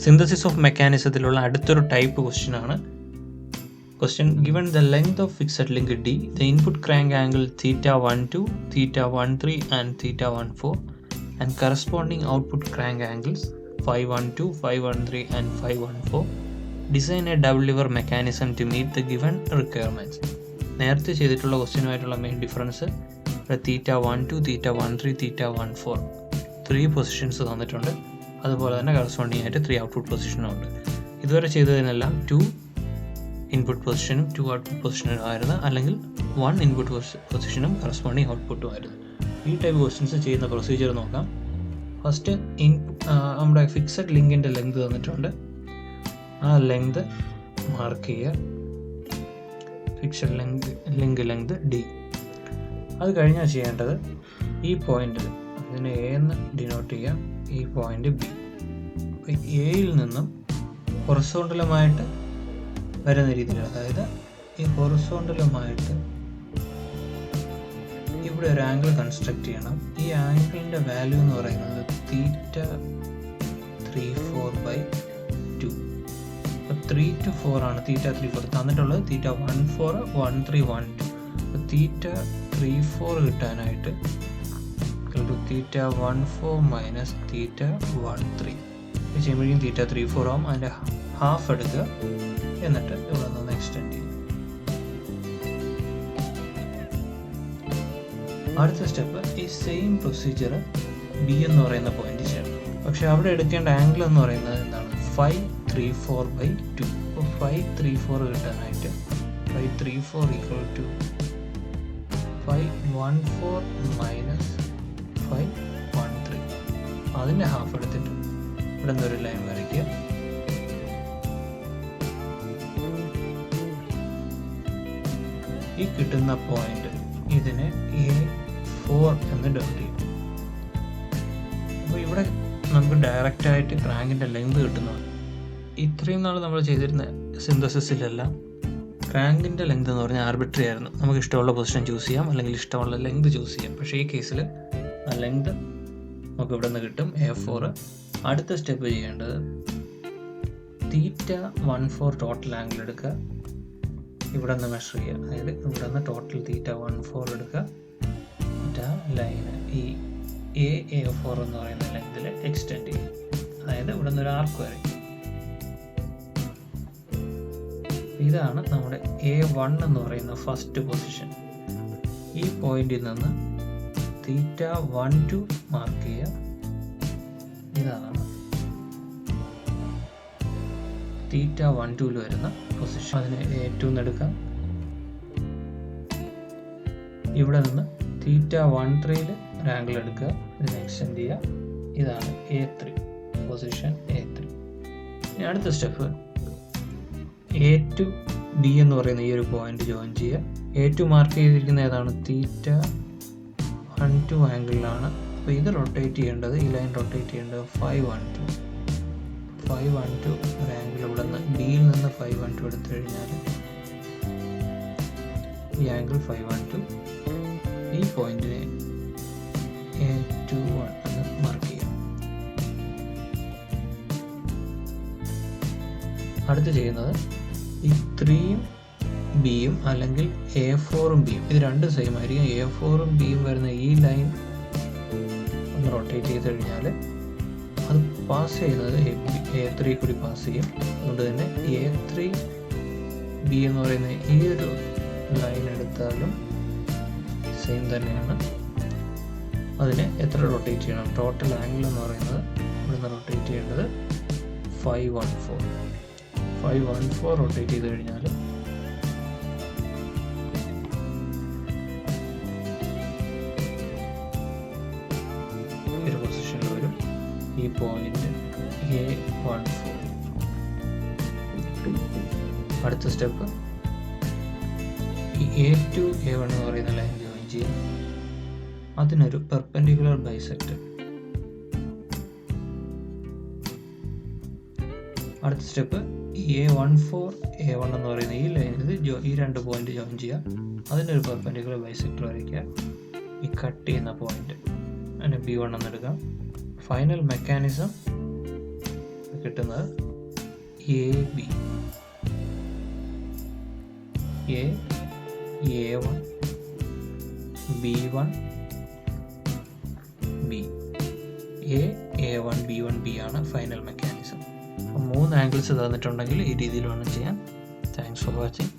Synthesis of മെക്കാനിസത്തിലുള്ള അടുത്തൊരു type question ആണ്. Question: given the length of fixed link D, the input crank angle θ12, θ13 and θ14 and corresponding output crank angles 512, 513 and 514. Design a double lever mechanism to meet the given requirements. നേരത്തെ ചെയ്തിട്ടുള്ള ക്വസ്റ്റ്യനുമായിട്ടുള്ള main difference θ12, θ13, θ14 3 positions തന്നിട്ടുണ്ട്. അതുപോലെ തന്നെ corresponding ആയിട്ട് 3 output പൊസിഷനും ഉണ്ട്. ഇതുവരെ ചെയ്തതിനെല്ലാം 2 input പൊസിഷനും 2 output പൊസിഷനും ആയിരുന്നു, അല്ലെങ്കിൽ 1 ഇൻപുട്ട് പൊസിഷനും കറസ്പോണ്ടിങ് ഔട്ട്പുട്ടും ആയിരുന്നു. ഈ ടൈപ്പ് ക്വസ്റ്റ്യൻസ് ചെയ്യുന്ന പ്രൊസീജിയർ നോക്കാം. ഫസ്റ്റ് നമ്മുടെ ഫിക്സഡ് ലിങ്കിൻ്റെ ലെങ്ത് തന്നിട്ടുണ്ട്. ആ ലെങ്ത് മാർക്ക് ചെയ്യുക. Fixed length D. അത് കഴിഞ്ഞാൽ ചെയ്യേണ്ടത് ഈ പോയിന്റിൽ, ഇതിനെ A എന്ന് ഡിനോട്ട് ചെയ്യാം, ഈ പോയിന്റ് B. അപ്പോൾ എയിൽ നിന്നും ഹൊറിസോണ്ടലുമായിട്ട് വരുന്ന രീതിയിൽ, അതായത് ഈ ഹൊറിസോണ്ടലുമായിട്ട് ഇവിടെ ഒരു ആംഗിൾ കൺസ്ട്രക്ട് ചെയ്യണം. ഈ ആംഗിളിൻ്റെ വാല്യൂ എന്ന് പറയുന്നത് θ34/2. അപ്പോൾ 3 to 4 ആണ് θ34 തന്നിട്ടുള്ളത്. θ14, 13, 12. അപ്പോൾ θ34 കിട്ടാനായിട്ട് θ14 മൈനസ് θ13 ചെയ്യുമ്പോഴേക്കും θ34 ആവും. അതിൻ്റെ ഹാഫ് എടുക്കുക, എന്നിട്ട് ഇവിടെ നിന്ന് എക്സ്റ്റെൻഡ് ചെയ്യും. അടുത്ത സ്റ്റെപ്പ് ഈ സെയിം പ്രൊസീജിയർ B എന്ന് പറയുന്ന പോയിന്റ് ചെയ്യണം. പക്ഷെ അവിടെ എടുക്കേണ്ട ആംഗിൾ എന്ന് പറയുന്നത് എന്താണ്? 534/2. അപ്പോൾ 534 കിട്ടാനായിട്ട് 534 ഈക്വൽ ടു 514 മൈനസ് 513. അതിൻ്റെ ഹാഫ് എടുത്തിട്ട് ഇവിടെ നിന്നൊരു ലൈൻ വരയ്ക്കുക. ഈ കിട്ടുന്ന പോയിന്റ് ഇതിനെ A4 എന്ന് ഡെവലപ്പ് ചെയ്യും. അപ്പോൾ ഇവിടെ നമുക്ക് ഡയറക്റ്റ് ആയിട്ട് ക്രാങ്കിൻ്റെ ലെങ്ത് കിട്ടുന്നതാണ്. ഇത്രയും നാൾ നമ്മൾ ചെയ്തിരുന്ന സിന്തസിസിലെല്ലാം ക്രാങ്കിൻ്റെ ലെങ്ത് എന്ന് പറഞ്ഞാൽ ആർബിട്രറി ആയിരുന്നു. നമുക്ക് ഇഷ്ടമുള്ള പൊസിഷൻ ചൂസ് ചെയ്യാം, അല്ലെങ്കിൽ ഇഷ്ടമുള്ള ലെങ്ത് ചൂസ് ചെയ്യാം. പക്ഷേ ഈ കേസിൽ ആ ലെങ്ത് നമുക്ക് ഇവിടെ നിന്ന് കിട്ടും, A4. അടുത്ത സ്റ്റെപ്പ് ചെയ്യേണ്ടത് θ14 ടോട്ടൽ ആംഗിൾ എടുക്കുക, ഇവിടെ നിന്ന് മെഷർ ചെയ്യുക. അതായത് ഇവിടെ നിന്ന് ടോട്ടൽ θ14 എടുക്കുക, ലൈന് ഈ A4 എന്ന് പറയുന്ന ലെങ്തിൽ എക്സ്റ്റെൻഡ് ചെയ്യും. അതായത് ഇവിടെ നിന്ന് ഒരു ആർക്ക് വരയ്ക്കും. ഇതാണ് നമ്മുടെ A1 എന്ന് പറയുന്ന ഫസ്റ്റ് പൊസിഷൻ. ഈ പോയിന്റിൽ നിന്ന് θ12 മാർക്ക് ചെയ്യുക. ഇതാണ് θ12 വരുന്ന പൊസിഷൻ. അതിന് A2 എടുക്കാം. ഇവിടെ നിന്ന് θ13 ഒരു ആംഗിൾ എടുക്കുക, ഇതിനെ എക്സ്റ്റെൻഡ് ചെയ്യുക. ഇതാണ് A3 പൊസിഷൻ. A3. ഇനി അടുത്ത സ്റ്റെപ്പ് A2 B എന്ന് പറയുന്ന ഈ ഒരു പോയിന്റ് ജോയിൻ ചെയ്യുക. A2 മാർക്ക് ചെയ്തിരിക്കുന്ന ഏതാണ്? θ12 ആംഗിളിലാണ്. അപ്പോൾ ഇത് റൊട്ടേറ്റ് ചെയ്യേണ്ടത്, ഈ ലൈൻ റൊട്ടേറ്റ് ചെയ്യേണ്ടത് 512 ഒരു ആംഗിൾ ഇവിടെ നിന്ന് Bയിൽ നിന്ന് 512 എടുത്തു കഴിഞ്ഞാൽ ഈ ആംഗിൾ 512. ഈ പോയിന്റിനെ A21 എന്ന് മാർക്ക് ചെയ്യാം. അടുത്ത് ചെയ്യുന്നത് ഈ 3ഉം Bയും അല്ലെങ്കിൽ A4ഉം Bയും ഇത് രണ്ടും സെയിം ആയിരിക്കും. A4ഉം Bയും വരുന്ന ഈ ലൈൻ ഒന്ന് റൊട്ടേറ്റ് ചെയ്ത് കഴിഞ്ഞാൽ അത് പാസ് ചെയ്യുന്നത് A3 കൂടി പാസ് ചെയ്യും. അതുകൊണ്ട് തന്നെ A3 B എന്ന് പറയുന്ന ഈ ഒരു ലൈൻ എടുത്താലും സെയിം തന്നെയാണ്. അതിനെ എത്ര റൊട്ടേറ്റ് ചെയ്യണം? ടോട്ടൽ ആംഗിൾ എന്ന് പറയുന്നത് ഇവിടുന്ന് റൊട്ടേറ്റ് ചെയ്യേണ്ടത് 514 റൊട്ടേറ്റ് ചെയ്ത് കഴിഞ്ഞാൽ ഒരു പൊസിഷനിൽ വരും. ഈ പോയിന്റ് A14. അടുത്ത സ്റ്റെപ്പ് ഈ A2 A1 എന്ന് പറയുന്ന ലൈൻ ജോയിൻ ചെയ്യും. അതിനൊരു പെർപെൻഡിക്കുലർ ബൈസെക്ടർ. അടുത്ത സ്റ്റെപ്പ് A14 A1 എന്ന് പറയുന്ന ഈ ലൈനിൽ ഈ 2 പോയിന്റ് ജോയിൻ ചെയ്യുക. അതിനൊരു പെർപെൻഡിക്കുലർ ബൈസെക്ടർ വരയ്ക്കുക. ഈ കട്ട് ചെയ്യുന്ന പോയിന്റ് അതിനെ B1 എന്ന് എടുക്കാം. ഫൈനൽ മെക്കാനിസം കിട്ടുന്നത് A B, A1 B1 B, A1 B1 B ആണ് ഫൈനൽ മെക്കാനിസം. 3 ആംഗിൾസ് തന്നിട്ടുണ്ടെങ്കിൽ ഈ രീതിയിൽ വേണം ചെയ്യാൻ. Thanks for watching.